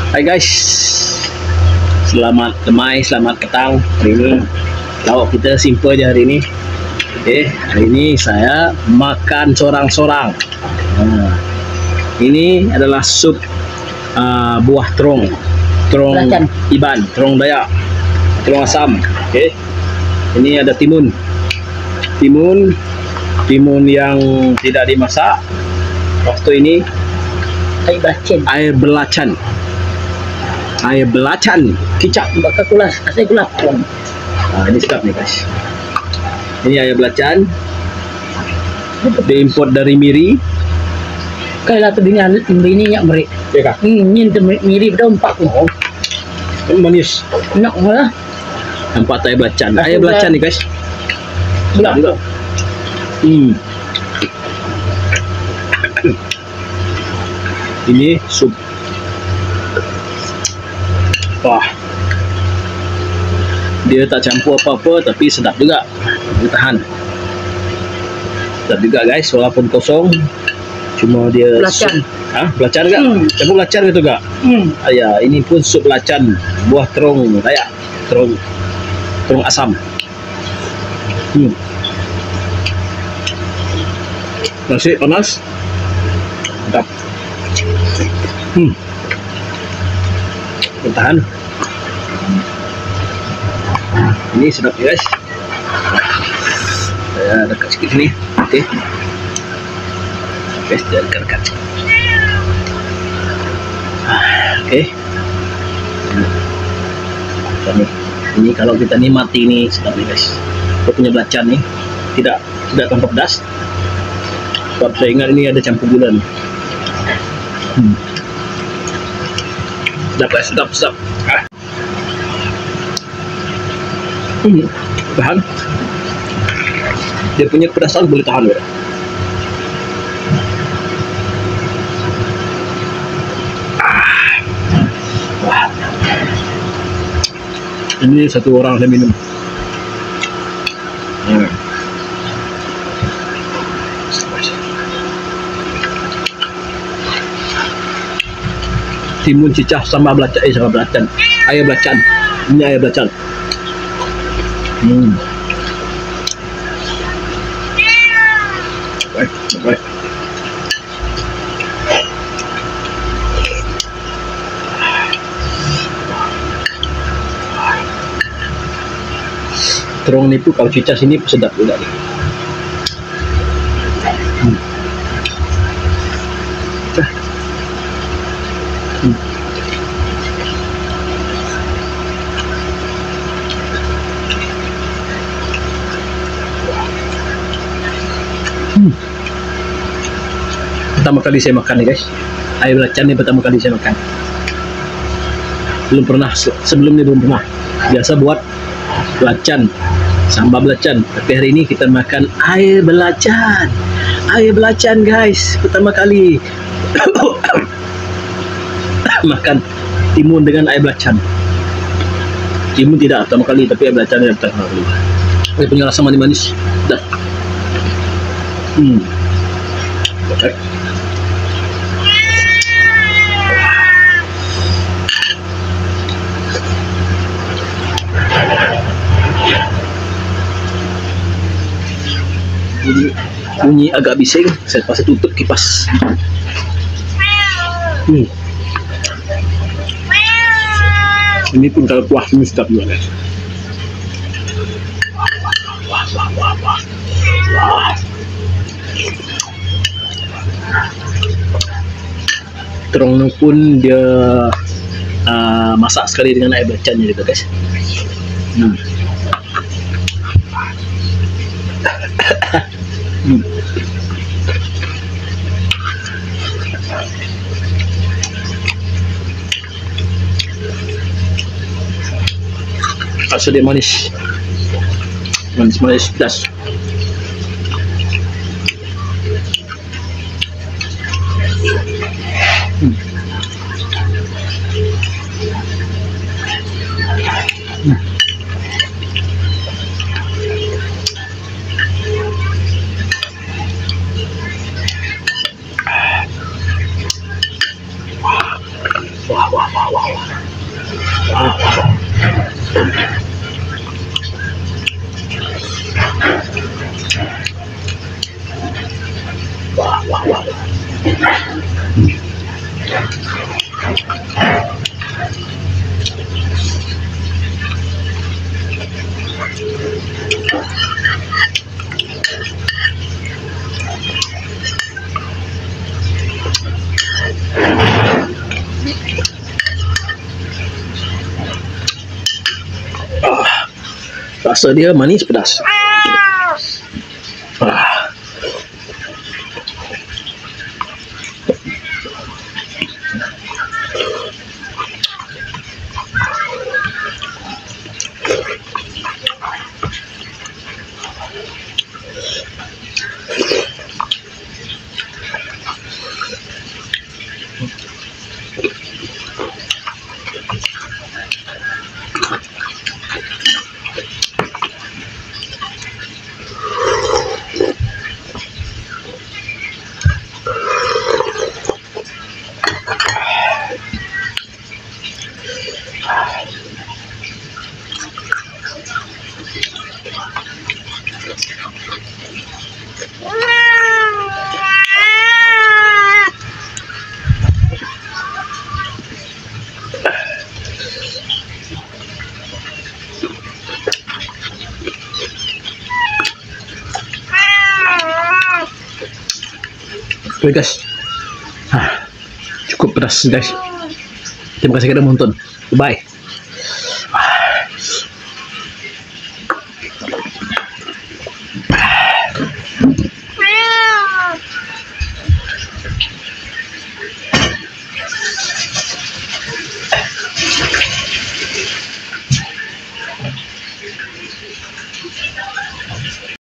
Hai guys, selamat lemai, selamat petang. Hari ini lauk kita simple je hari ini. Hari ini saya makan sorang-sorang. Ini adalah sup buah terong Belacan. Iban, terong Dayak, terong asam. Ini ada timun yang tidak dimasak. Waktu ini air belacan kicap bakal kulas asal gulap. Ini sedap nih guys. Ini air belacan diimport dari Miri. Kailah tu bini nyak meri. Ya kah? Nyin tu miri pada empat tu. Manis. Nak malah. Nampak air belacan. Air belacan nih guys. Sedap juga. Ini sup. Wah, dia tak campur apa-apa tapi sedap juga. Dia tahan. Sedap juga guys, walaupun kosong. Cuma dia Belacan. Belacan enggak? Campur belacan gitu enggak? Ya, ini pun sup belacan buah terong Dayak, terong asam. Nasi panas. Sedap. Bertahan. Ini sedap ya guys. Saya dekat sikit sini. Oke. Guys, jangan dekat. Oke. Ini kalau kita nikmati ini sedap nih guys. Kita punya belacan nih tidak tanpa pedas. Sebab saya ingat ini ada campur gula nih. Sedap guys, sedap. Tahan. Dia punya kepedasan boleh tahan ya. Ini satu orang saya minum. Timun cicah sama belacan, air belacan. Ini air belacan. Baik. Terong ni pun kalau cicah sini pun sedap juga nih. Pertama kali saya makan nih guys, air belacan ini pertama kali saya makan. Belum pernah, sebelumnya belum pernah. Biasa buat belacan, sambal belacan, tapi hari ini kita makan air belacan guys, pertama kali. Makan timun dengan air belacan. Timun tidak pertama kali, tapi air belacan yang pertama kali. Dia punya rasa manis-manis. Dah. Okay. Bunyi agak bising, saya terpaksa tutup kipas. Ini pun kalau kuah ini sedap juga guys. Wah. Terong pun dia masak sekali dengan air belacannya juga guys. Rasa dia manis pedas. Wah. Rasa dia manis pedas. Oke guys, cukup pedas guys. Terima kasih kerana menonton. Bye.